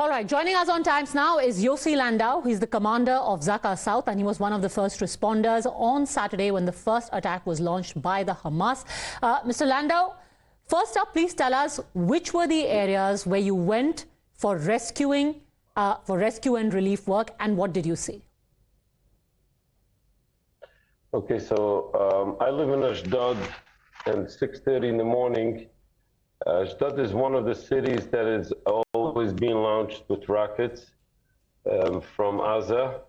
All right, joining us on Times Now is Yossi Landau. He's the commander of Zaka South, and he was one of the first responders on Saturday when the first attack was launched by the Hamas. Mr. Landau, first up, please tell us which were the areas where you went for rescue and relief work, and what did you see? Okay, so I live in Ashdod, and 6:30 in the morning. Ashdod is one of the cities that is always being launched with rockets from Gaza,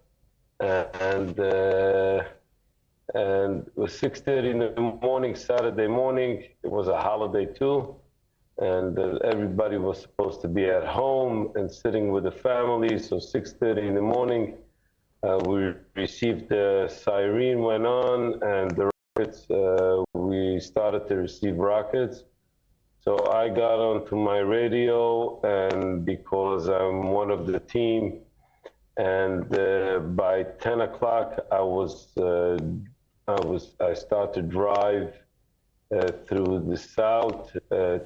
and it was 6:30 in the morning, Saturday morning. It was a holiday too, and everybody was supposed to be at home and sitting with the family. So 6:30 in the morning, we received the siren went on, and the rockets. We started to receive rockets. So I got onto my radio, and because I'm one of the team, and by 10 o'clock I started to drive through the south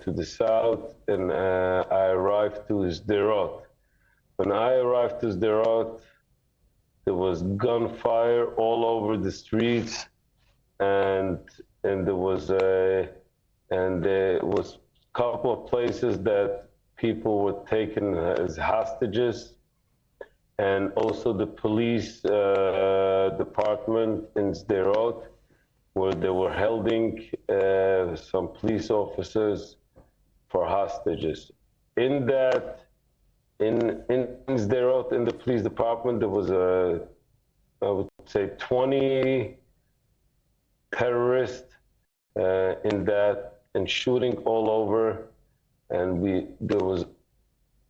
to the south, and I arrived to Sderot. When I arrived to Sderot, there was gunfire all over the streets, and there was a couple of places that people were taken as hostages, and also the police department in Sderot, where they were holding some police officers for hostages. In Sderot, in the police department, there was I would say 20 terrorists in that, and shooting all over, and there was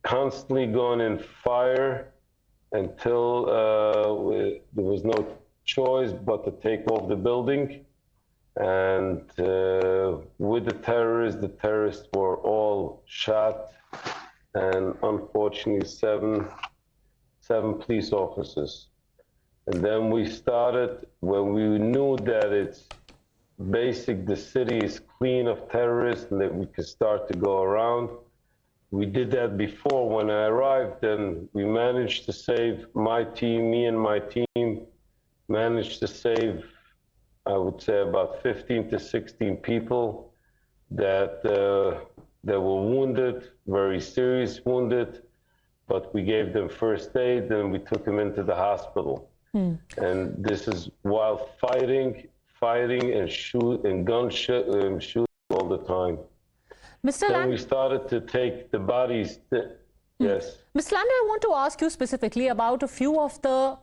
constantly going in fire until there was no choice but to take off the building. And with the terrorists were all shot, and unfortunately seven police officers. And then we started, when we knew that it's the city is clean of terrorists and that we could start to go around. We did that before when I arrived, and we managed to save me and my team managed to save, I would say, about 15 to 16 people that were wounded, very serious wounded, but we gave them first aid, and we took them into the hospital. And this is while fighting and shoot and shoot all the time. Mr. Then we started to take the bodies. Yes. Mr. Landau, I want to ask you specifically about a few of the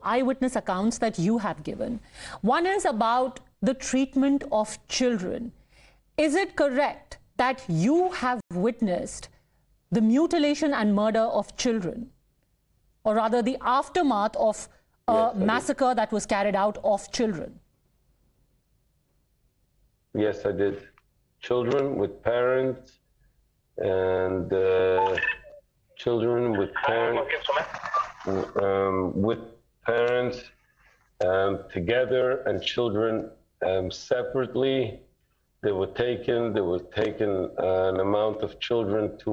eyewitness accounts that you have given. One is about the treatment of children. Is it correct that you have witnessed the mutilation and murder of children, or rather the aftermath of a massacre that was carried out of children? Yes, I did. Children with parents, and children with parents together, and children separately. They were taken an amount of children to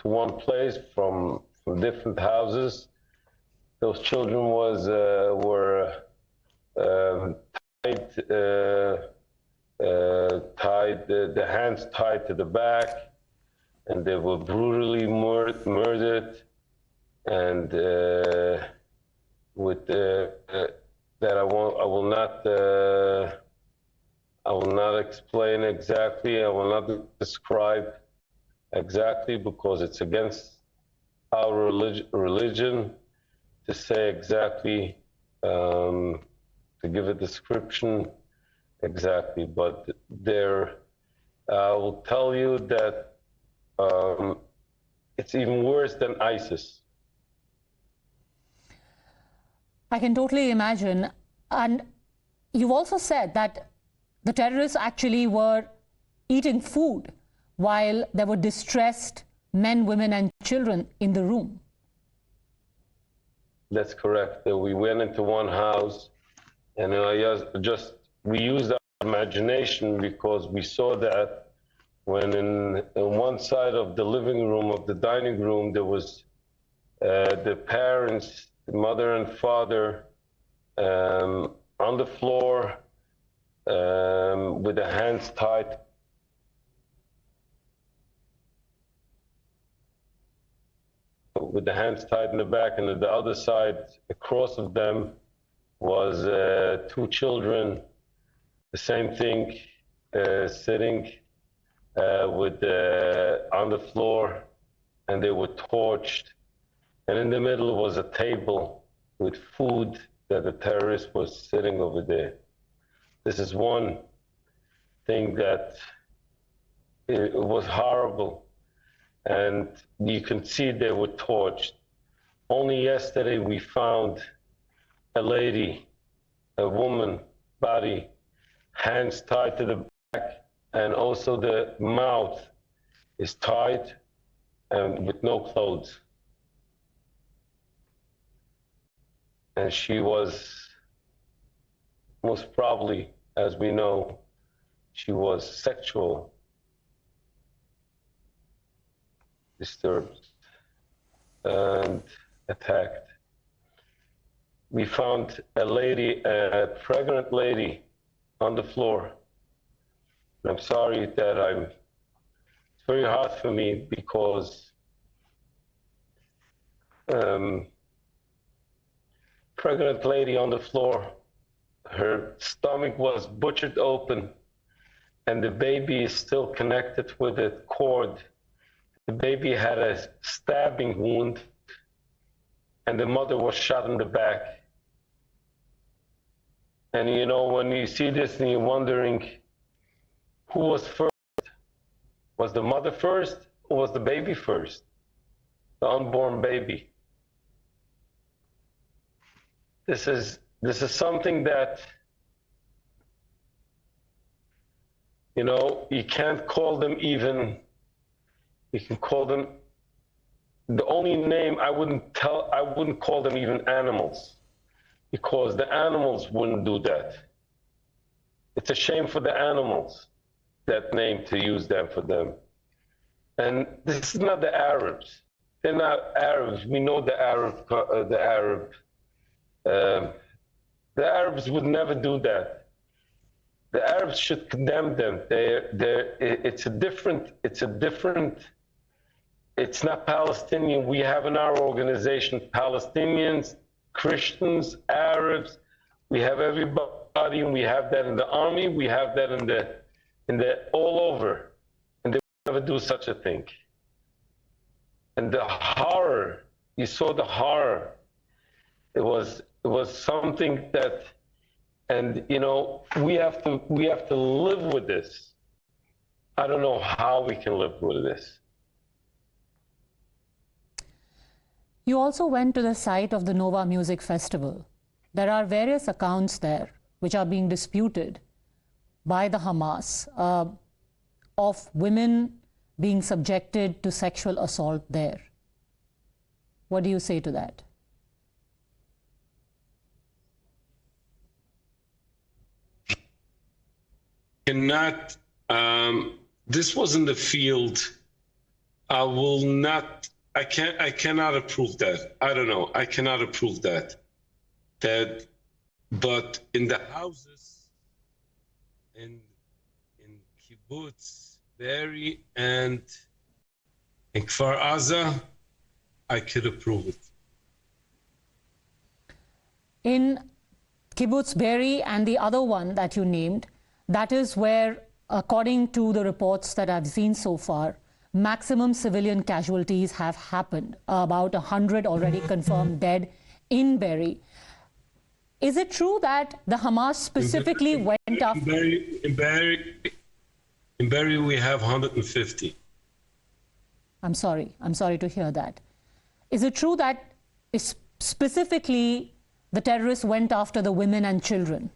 one place from different houses. Those children were tied, the hands tied to the back, and they were brutally murdered. And with that, I will not explain exactly. I will not describe exactly, because it's against our religion to say exactly, to give a description exactly, but I will tell you that it's even worse than ISIS. I can totally imagine. And you've also said that the terrorists actually were eating food while there were distressed men, women, and children in the room. That's correct. We went into one house, and we used our imagination, because we saw that when in one side of the living room, of the dining room, there was the parents, the mother and father, on the floor with their hands tied. With the hands tied in the back, and at the other side, across of them, was two children, the same thing, sitting with on the floor, and they were torched. And in the middle was a table with food that the terrorist was sitting over there. This is one thing that it was horrible. And you can see they were torched. Only yesterday we found a lady, a woman, body, hands tied to the back, and also the mouth is tied and with no clothes. And she was, most probably, as we know, she was sexual disturbed and attacked. We found a lady, a pregnant lady, on the floor. And I'm sorry that it's very hard for me because pregnant lady on the floor, her stomach was butchered open and the baby is still connected with a cord. The baby had a stabbing wound and the mother was shot in the back. And you know, when you see this and you're wondering who was first, was the mother first or was the baby first? The unborn baby. This is something that, you know, you can't call them even, you can call them, the only name I wouldn't call them even animals, because the animals wouldn't do that. It's a shame for the animals, that name, to use them for them. And this is not the Arabs. They're not Arabs. We know the Arabs would never do that. The Arabs should condemn them. It's not Palestinian. We have in our organization Palestinians, Christians, Arabs. We have everybody, and we have that in the army. We have that in the all over, and they would never do such a thing. And the horror, you saw the horror. It was something that, and you know, we have to live with this. I don't know how we can live with this. You also went to the site of the Nova Music Festival. There are various accounts there which are being disputed by the Hamas of women being subjected to sexual assault there. What do you say to that? Cannot, this was in the field. I cannot approve that. I don't know. I cannot approve that. But in the houses, in kibbutz, Be'eri, and in Kfar Aza, I could approve it. In kibbutz Be'eri and the other one that you named, that is where, according to the reports that I've seen so far, maximum civilian casualties have happened. About 100 already confirmed dead in Be'eri. Is it true that the Hamas specifically went after... In Be'eri, we have 150. I'm sorry to hear that. Is it true that specifically the terrorists went after the women and children?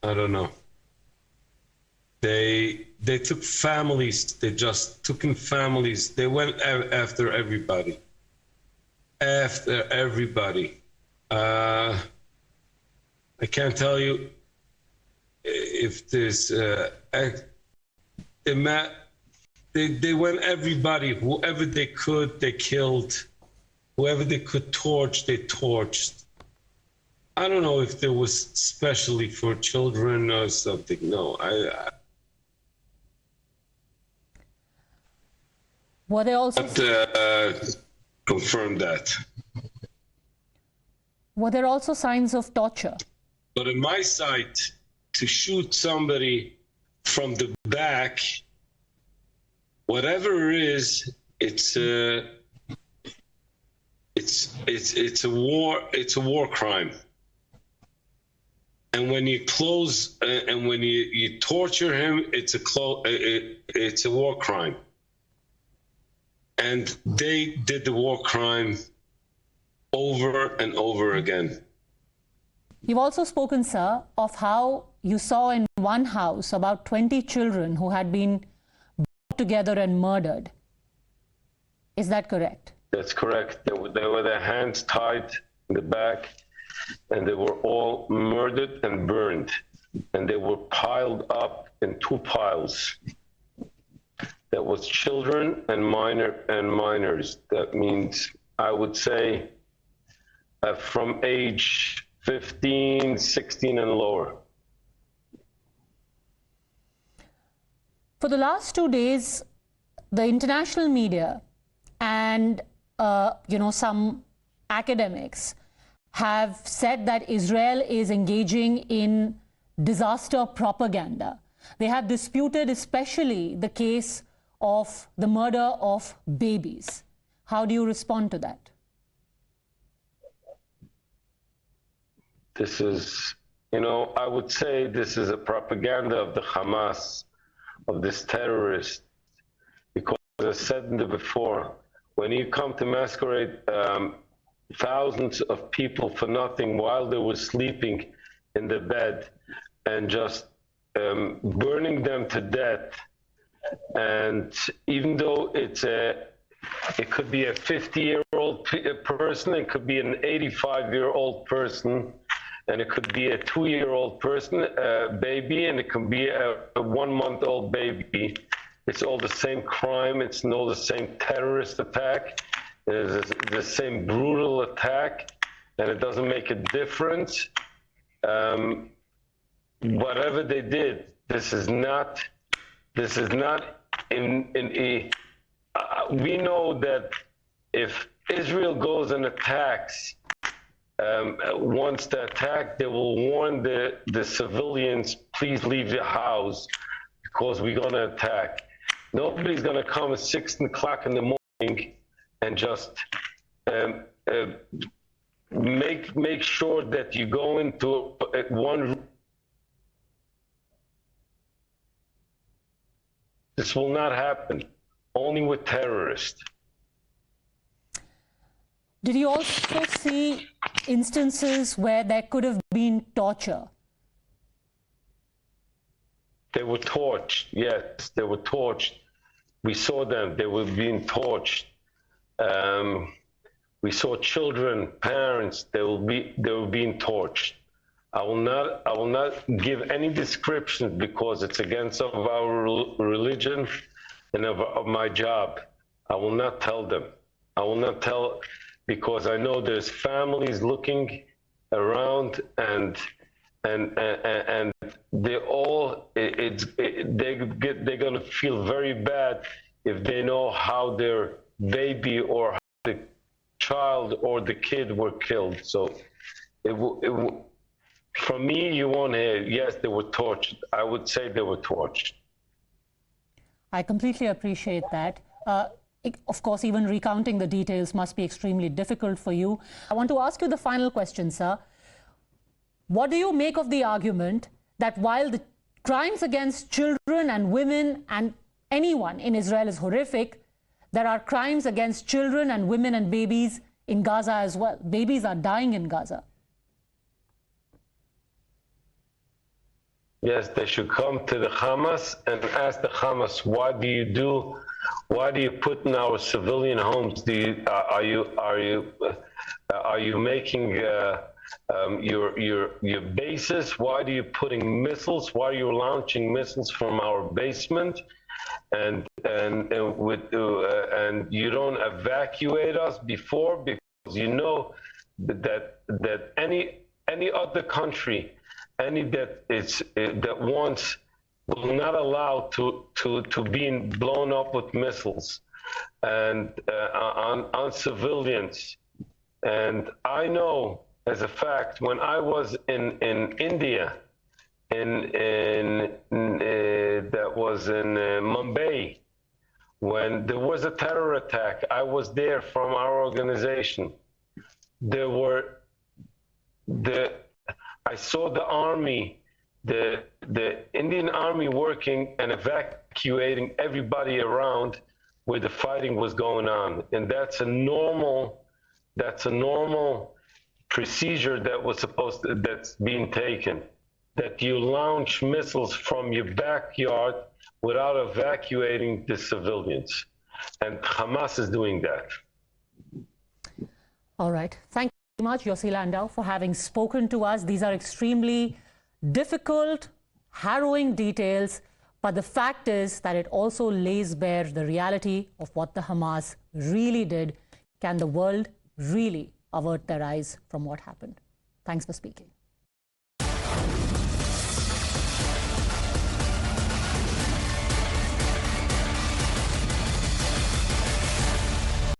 I don't know. They took families. They just took in families. They went after everybody. After everybody. I can't tell you if there's they went everybody, whoever they could, they killed. Whoever they could torch, they torched. I don't know if there was especially for children or something. No, were they also confirm that? Were there also signs of torture? But in my sight, to shoot somebody from the back, whatever it is, it's a war crime. And when you close and when you torture him, it's a war crime. And they did the war crime over and over again. You've also spoken, sir, of how you saw in one house about 20 children who had been brought together and murdered. Is that correct? That's correct. They were their hands tied in the back, and they were all murdered and burned. And they were piled up in two piles. That was children and minors. That means, I would say, from age 15, 16 and lower. For the last 2 days, the international media and some academics have said that Israel is engaging in disaster propaganda. They have disputed especially the case of the murder of babies. How do you respond to that? This is, I would say this is a propaganda of the Hamas, of this terrorist. Because as I said before, when you come to masquerade thousands of people for nothing while they were sleeping in the bed and just burning them to death, and even though it could be a 50-year-old person, it could be an 85-year-old person, and it could be a 2-year-old person, baby, and it could be a 1-month-old baby. It's all the same crime. It's all the same terrorist attack. It's the same brutal attack, and it doesn't make a difference. Whatever they did, this is not we know that if Israel goes and attacks, once they attack, they will warn the civilians, please leave your house because we're going to attack. Nobody's going to come at 6 o'clock in the morning and just make sure that you go into one. This will not happen, only with terrorists. Did you also see instances where there could have been torture? They were torched, yes, they were torched. We saw them, they were being torched. We saw children, parents, they were being torched. I will not give any description because it's against of our religion and of my job. I will not tell them. I will not tell because I know there's families looking around and they're all they're gonna feel very bad if they know how their baby or how the child or the kid were killed. So from me, you won't hear, yes, they were tortured. I would say they were tortured. I completely appreciate that. Of course, even recounting the details must be extremely difficult for you. I want to ask you the final question, sir. What do you make of the argument that while the crimes against children and women and anyone in Israel is horrific, there are crimes against children and women and babies in Gaza as well? Babies are dying in Gaza. Yes, they should come to the Hamas and ask the Hamas, why do you put in our civilian homes? Are you making your bases? Why are you putting missiles? Why are you launching missiles from our basement? And you don't evacuate us before, because you know that any other country, that wants, will not allow to being blown up with missiles and on civilians. And I know as a fact, when I was in India, that was in Mumbai, when there was a terror attack, I was there from our organization. I saw the army, the Indian army working and evacuating everybody around where the fighting was going on, and that's a normal procedure that's being taken. That you launch missiles from your backyard without evacuating the civilians, and Hamas is doing that. All right, thank you very much, Yossi Landau, for having spoken to us. These are extremely difficult, harrowing details, but the fact is that it also lays bare the reality of what the Hamas really did. Can the world really avert their eyes from what happened? Thanks for speaking.